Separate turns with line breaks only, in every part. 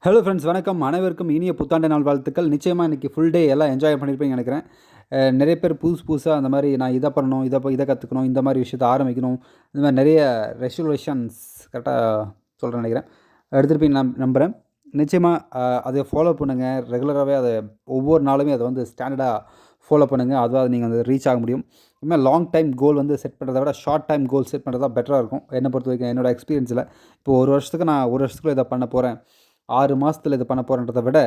Hello friends, வணக்கம். அனைவருக்கும் இனிய புத்தாண்டு நாள் வாழ்த்துக்கள். நிச்சயமாக இன்றைக்கி ஃபுல் டே எல்லாம் என்ஜாய் பண்ணியிருப்பீங்கன்னு நினைக்கிறேன். நிறைய பேர் புதுசாக அந்த மாதிரி நான் இதை பண்ணணும், இதை கற்றுக்கணும், இந்த மாதிரி விஷயத்தை ஆரம்பிக்கணும், இந்த மாதிரி நிறைய ரெசல்யூஷன்ஸ் கரெக்டாக சொல்கிறேன்னு நினைக்கிறேன் எடுத்துருப்பீங்க நம்புகிறேன். நிச்சயமாக அதை ஃபாலோ பண்ணுங்கள். ரெகுலராகவே அதை ஒவ்வொரு நாளுமே அதை வந்து ஸ்டாண்டர்டாக ஃபாலோ பண்ணுங்கள். அதுவாக நீங்கள் வந்து ரீச் ஆக முடியும். இனிமேல் லாங் டைம் கோல் வந்து செட் பண்ணுறத விட ஷார்ட் டைம் கோல் செட் பண்ணுறது தான் பெட்டராக இருக்கும் என்னை பொறுத்த வரைக்கும். என்னோடய எக்ஸ்பீரியன்ஸில் இப்போ ஒரு வருஷத்துக்குள்ளே இதை பண்ண போகிறேன், 6 மாதத்தில் இதை பண்ண போகிறேன்றத விட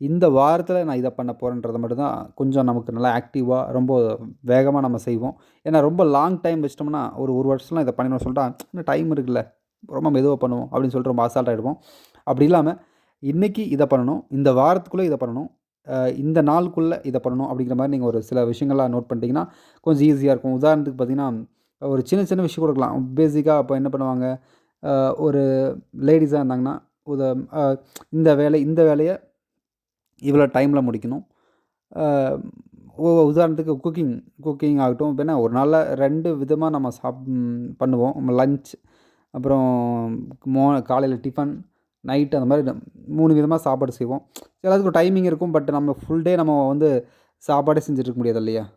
இந்த வாரத்தில் நான் இதை பண்ண போகிறேன்றதை மட்டும்தான் கொஞ்சம் நமக்கு நல்லா ஆக்டிவாக ரொம்ப வேகமாக நம்ம செய்வோம். ஏன்னா ரொம்ப லாங் டைம் வச்சிட்டோம்னா ஒரு வருஷம்லாம் இதை பண்ணணும்னு சொல்லிட்டா இன்னும் டைம் இருக்குல்ல, ரொம்ப மெதுவாக பண்ணுவோம் அப்படின்னு சொல்லிட்டு ரொம்ப அசால்ட் ஆகிடுவோம். அப்படி இல்லாமல் இன்றைக்கி இதை பண்ணணும், இந்த வாரத்துக்குள்ளே இதை பண்ணணும், இந்த நாளுக்குள்ளே இதை பண்ணணும் அப்படிங்கிற மாதிரி நீங்கள் ஒரு சில விஷயங்கள்லாம் நோட் பண்ணிட்டீங்கன்னா கொஞ்சம் ஈஸியாக இருக்கும். உதாரணத்துக்கு பார்த்திங்கன்னா ஒரு சின்ன சின்ன விஷயம் கொடுக்கலாம். பேசிக்காக அப்போ என்ன பண்ணுவாங்க, ஒரு லேடிஸாக இருந்தாங்கன்னா இந்த வேலையை இவ்வளோ டைமில் முடிக்கணும். உதாரணத்துக்கு குக்கிங் ஆகட்டும். இப்போ என்ன ஒரு நாளில் 2 விதமாக நம்ம பண்ணுவோம். லஞ்ச், அப்புறம் காலையில் டிஃபன், நைட்டு, அந்த மாதிரி 3 விதமாக சாப்பாடு செய்வோம். எல்லாத்துக்கும் டைமிங் இருக்கும். பட் நம்ம ஃபுல் டே நம்ம வந்து சாப்பாடே செஞ்சுட்ருக்க முடியாது இல்லையா?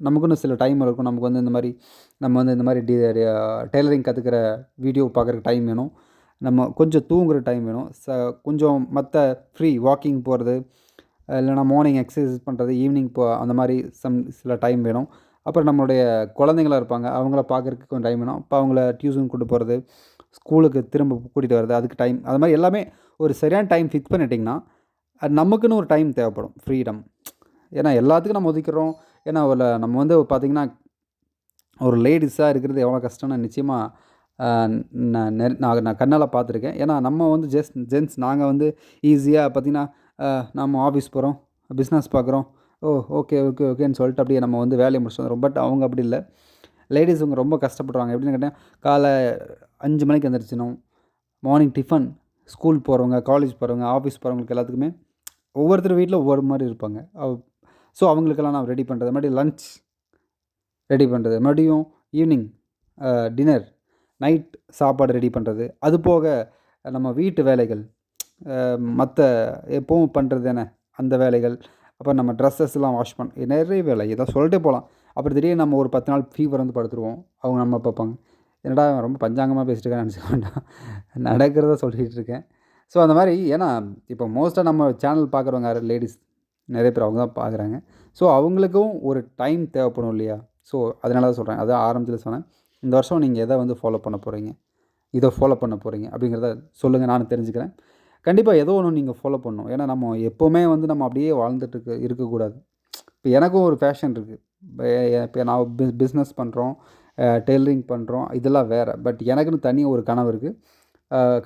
நமக்குன்னு சில டைம் இருக்கும். நமக்கு வந்து இந்த மாதிரி டெய்லரிங் கற்றுக்கிற வீடியோ பார்க்குறக்கு டைம் வேணும். நம்ம கொஞ்சம் தூங்குகிற டைம் வேணும். கொஞ்சம் மற்ற வாக்கிங் போகிறது, இல்லைனா மார்னிங் எக்ஸசைஸ் பண்ணுறது, ஈவினிங் அந்த மாதிரி சில டைம் வேணும். அப்புறம் நம்மளுடைய குழந்தைங்களாம் இருப்பாங்க, அவங்கள பார்க்குறதுக்கு கொஞ்சம் டைம் வேணும். இப்போ அவங்கள டியூஷன் கூட்டு போகிறது, ஸ்கூலுக்கு திரும்ப கூட்டிகிட்டு வர்றது, அதுக்கு டைம். அது மாதிரி எல்லாமே ஒரு சரியான டைம் ஃபிக்ஸ் பண்ணிட்டிங்கன்னா நமக்குன்னு ஒரு டைம் தேவைப்படும், ஃப்ரீடம். ஏன்னா எல்லாத்துக்கும் நம்ம ஒதுக்கிறோம். ஏன்னா நம்ம வந்து பார்த்திங்கன்னா ஒரு லேடிஸாக இருக்கிறது எவ்வளோ கஷ்டம்னு நிச்சயமாக நான் கண்ணால் பார்த்துருக்கேன். ஏன்னா நம்ம வந்து ஜென்ட்ஸ் நாங்கள் வந்து ஈஸியாக பார்த்திங்கன்னா நம்ம ஆஃபீஸ் போகிறோம், பிஸ்னஸ் பார்க்குறோம், ஓகேன்னு சொல்லிட்டு அப்படியே நம்ம வந்து வேலையை முடிச்சுட்டு வந்துடும். பட் அவங்க அப்படி இல்லை. லேடிஸ் இவங்க ரொம்ப கஷ்டப்படுறாங்க. எப்படின்னு கேட்டால் காலை 5 மணிக்கு எழுந்திரிச்சிடும், மார்னிங் டிஃபன், ஸ்கூல் போகிறவங்க, காலேஜ் போகிறவங்க, ஆஃபீஸ் போகிறவங்களுக்கு எல்லாத்துக்குமே ஒவ்வொருத்தர் வீட்டில் ஒவ்வொரு மாதிரி இருப்பாங்க. ஸோ அவங்களுக்கெல்லாம் நான் ரெடி பண்ணுறது, மறுபடியும் லன்ச் ரெடி பண்ணுறது, மறுபடியும் ஈவினிங் டின்னர், நைட் சாப்பாடு ரெடி பண்ணுறது, அது போக நம்ம வீட்டு வேலைகள், மற்ற எப்பவும் பண்ணுறது தானே அந்த வேலைகள், அப்புறம் நம்ம ட்ரெஸ்ஸஸ்லாம் வாஷ் நிறைய வேலை, இதை சொல்லிட்டே போகலாம். அப்புறம் திடீர்னு நம்ம ஒரு 10 நாள் ஃபீவர் வந்து படுத்துருவோம். அவங்க நம்ம பார்ப்பாங்க, என்னடா ரொம்ப பஞ்சாங்கமாக பேசிட்டு இருக்கேன்னு நினச்சிக்க வேண்டாம், நடக்கிறத சொல்லிகிட்டு இருக்கேன். ஸோ அந்த மாதிரி, ஏன்னா இப்போ மோஸ்ட்டாக நம்ம சேனல் பார்க்குறவங்க யார், லேடிஸ் நிறைய பேர் அவங்க தான் பார்க்குறாங்க. ஸோ அவங்களுக்கும் ஒரு டைம் தேவைப்படும் இல்லையா? ஸோ அதனால தான் சொல்கிறேன். அதான் ஆரம்பத்தில் சொன்னேன், இந்த வருஷம் நீங்கள் எதை வந்து ஃபாலோ பண்ண போகிறீங்க, இதை ஃபாலோ பண்ண போகிறீங்க அப்படிங்கிறத சொல்லுங்கள், நானும் தெரிஞ்சுக்கிறேன். கண்டிப்பாக ஏதோ ஒன்று நீங்கள் ஃபாலோ பண்ணணும். ஏன்னா நம்ம எப்போவுமே வந்து நம்ம அப்படியே வாழ்ந்துட்டு இருக்கக்கூடாது. இப்போ எனக்கும் ஒரு ஃபேஷன் இருக்குது. இப்போ நான் பிஸ்னஸ் பண்ணுறோம், டெய்லரிங் பண்ணுறோம், இதெல்லாம் வேறு. பட் எனக்குன்னு தனியாக ஒரு கனவு இருக்குது.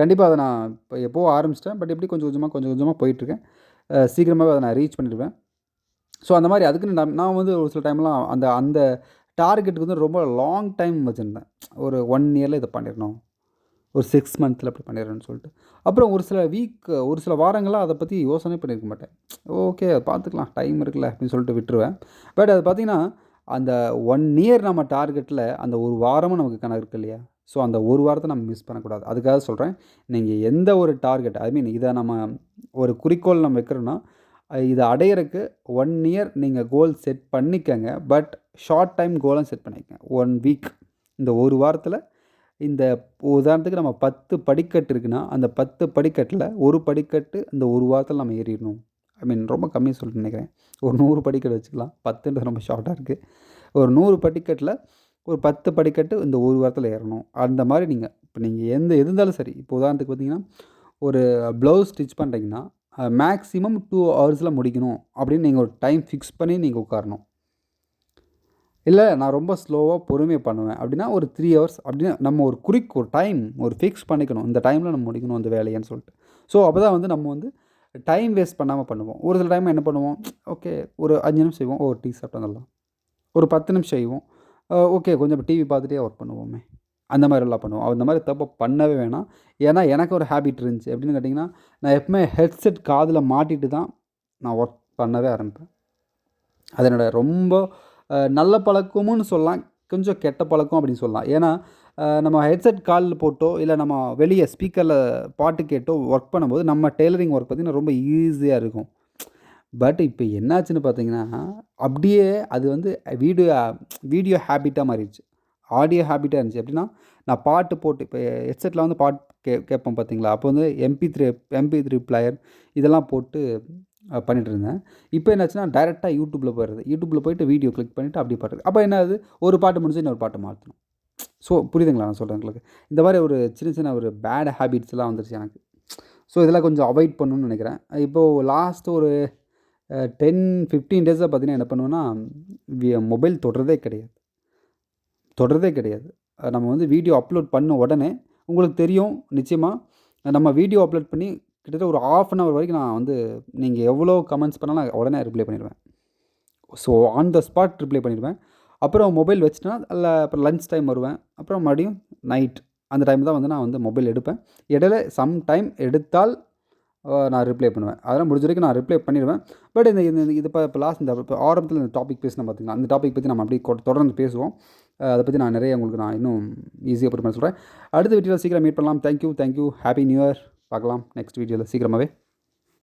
கண்டிப்பாக அதை நான் இப்போ எப்போது ஆரம்பிச்சிட்டேன். பட் எப்படி கொஞ்சம் கொஞ்சமாக போயிட்டுருக்கேன். சீக்கிரமாகவே அதை நான் ரீச் பண்ணிடுவேன். ஸோ அந்த மாதிரி அதுக்குன்னு நான் வந்து ஒரு சில டைம்லாம் அந்த டார்கெட்டுக்கு வந்து ரொம்ப லாங் டைம் வச்சுருந்தேன். ஒரு 1 இயரில் இதை பண்ணிடணும், ஒரு 6 மந்த்தில் அப்படி பண்ணிடுறேன்னு சொல்லிட்டு. அப்புறம் ஒரு சில வாரங்களாக அதை பற்றி யோசனை பண்ணியிருக்க மாட்டேன். ஓகே பார்த்துக்கலாம், டைம் இருக்குல்ல அப்படின்னு சொல்லிட்டு விட்டுருவேன். பட் அது பார்த்திங்கன்னா அந்த 1 இயர் நம்ம டார்கெட்டில் அந்த ஒரு வாரமும் நமக்கு கணக்கு இருக்கு இல்லையா? ஸோ அந்த ஒரு வாரத்தை நம்ம மிஸ் பண்ணக்கூடாது. அதுக்காக சொல்கிறேன், நீங்கள் எந்த ஒரு டார்கெட், இதை நம்ம ஒரு குறிக்கோள் நம்ம வைக்கிறோன்னா இதை அடையிறதுக்கு 1 இயர் நீங்கள் கோல் செட் பண்ணிக்கங்க. பட் ஷார்ட் டைம் கோலும் செட் பண்ணிக்கங்க. 1 வீக், இந்த ஒரு வாரத்தில் இந்த உதாரணத்துக்கு நம்ம 10 படிக்கட்டு இருக்குன்னா அந்த 10 படிக்கட்டில் ஒரு படிக்கட்டு இந்த ஒரு வாரத்தில் நம்ம ஏறிடணும். ரொம்ப கம்மியாக சொல்லிட்டு நினைக்கிறேன். ஒரு 100 படிக்கட்டு வச்சுக்கலாம், 10ன்றது ரொம்ப ஷார்ட்டாக இருக்குது. ஒரு 100 படிக்கட்டில் ஒரு 10 படிக்கட்டு இந்த ஒரு வாரத்தில் ஏறணும். அந்த மாதிரி நீங்கள் எது இருந்தாலும் சரி. இப்போ உதாரணத்துக்கு பார்த்தீங்கன்னா ஒரு ப்ளவுஸ் ஸ்டிச் பண்ணுறீங்கன்னா மேக்ஸிமம் 2 ஹவர்ஸில் முடிக்கணும் அப்படின்னு நீங்கள் ஒரு டைம் ஃபிக்ஸ் பண்ணி நீங்கள் உட்காரணும். இல்லை நான் ரொம்ப ஸ்லோவாக பொறுமையாக பண்ணுவேன் அப்படின்னா ஒரு 3 ஹவர்ஸ் அப்படின்னு நம்ம ஒரு டைம் ஃபிக்ஸ் பண்ணிக்கணும். இந்த டைமில் நம்ம முடிக்கணும் அந்த வேலையன்னு சொல்லிட்டு. ஸோ அப்போ தான் வந்து நம்ம வந்து டைம் வேஸ்ட் பண்ணாமல் பண்ணுவோம். ஒரு சில டைம் என்ன பண்ணுவோம், ஓகே ஒரு 5 நிமிஷம் செய்வோம், டீ சாப்பிட்டு வந்துடலாம். ஒரு 10 நிமிஷம் செய்வோம், ஓகே கொஞ்சம் டிவி பார்த்துட்டே ஒர்க் பண்ணுவோமே, அந்த மாதிரிலாம் பண்ணுவோம். அந்த மாதிரி தப்பு பண்ணவே வேணாம். ஏன்னா எனக்கு ஒரு ஹேபிட் இருந்துச்சு. எப்படின்னு கேட்டிங்கன்னா, நான் எப்பவுமே ஹெட்செட் காதில் மாட்டிட்டு தான் நான் ஒர்க் பண்ணவே ஆரம்பிப்பேன். அது என்னோட ரொம்ப நல்ல பழக்கமுன்னு சொல்லலாம், கொஞ்சம் கெட்ட பழக்கம் அப்படின்னு சொல்லலாம். ஏன்னா நம்ம ஹெட்செட் காதில் போட்டோ, இல்லை நம்ம வெளிய ஸ்பீக்கரில் பாட்டு கேட்டோ ஒர்க் பண்ணும்போது நம்ம டெய்லரிங் ஒர்க் பார்த்திங்கன்னா ரொம்ப ஈஸியாக இருக்கும். பட் இப்போ என்னாச்சுன்னு பார்த்தீங்கன்னா, அப்படியே அது வந்து வீடியோ வீடியோ ஹேபிட்டா மாறிடுச்சு. ஆடியோ ஹேபிட்டா இருந்துச்சு. எப்படின்னா, நான் பாட்டு போட்டு இப்போ ஹெட்செட்டில் வந்து பாட்டு கேட்போம் பார்த்தீங்களா? அப்போ வந்து எம்பி3 பிளேயர் இதெல்லாம் போட்டு பண்ணிட்டுருந்தேன். இப்போ என்னாச்சுன்னா, டைரக்ட்டா யூடியூப்ல போயிடுறது. யூடியூப்ல போயிட்டு வீடியோ கிளிக் பண்ணிட்டு அப்படியே பாட்டு. அப்போ என்ன ஆகுது, ஒரு பாட்டு முடிஞ்சு இன்னொரு பாட்ட மாத்தணும். ஸோ புரியுதுங்களா நான் சொல்றது உங்களுக்கு? இந்த மாரி ஒரு சின்ன சின்ன ஒரு பேட் ஹேபிட்ஸ்லாம் வந்துருச்சு எனக்கு. ஸோ இதெல்லாம் கொஞ்சம் அவாய்ட் பண்ணணும்னு நெனைக்கிறேன். இப்போ லாஸ்ட் ஒரு 10, 15 டேஸா பார்த்தீங்கன்னா என்ன பண்ணுவேன்னா, மொபைல் தொடுறதே கிடையாது. தொடுறதே கிடையாது. நம்ம வந்து வீடியோ அப்லோட் பண்ண உடனே உங்களுக்கு தெரியும் நிச்சயமா, நம்ம வீடியோ அப்லோட் பண்ணி கிட்டத்தட்ட ஒரு 1/2 அன் ஹவர் வரைக்கும் நான் வந்து நீங்க எவ்வளோ கமெண்ட்ஸ் பண்ணாலும் நான் உடனே ரிப்ளை பண்ணிருவேன். So on the spot reply பண்ணிருவேன். அப்புறம் மொபைல் வச்சுட்டேன்னா, அப்புறம் லஞ்ச் டைம் வருவேன். அப்புறம் மறுபடியும் நைட் அந்த டைம் தான் வந்து நான் வந்து மொபைல் எடுப்பேன். இடையில சம் டைம் எடுத்தால் நான் ரிப்ளை பண்ணுவேன். அதெல்லாம் முடிஞ்ச வரைக்கும் நான் ரிப்ளை பண்ணிருவேன். பட் இந்த இந்த இது இப்போ லாஸ்ட் இப்போ ஆரம்பத்தில இந்த டாபிக் பேசினோம் பார்த்தீங்களா, அந்த டாபிக் பத்தி நம்ம அப்படியே தொடர்ந்து பேசுவோம். அத பத்தி நான் நிறைய உங்களுக்கு நான் இன்னும் ஈஸியா புரிய மாரி சொல்றேன். அடுத்த வீடியோல சீக்கிரம் மீட் பண்ணலாம். Thank you. Happy new year. பார்க்கலாம் நெக்ஸ்ட் வீடியோல சீக்கிரமாவே.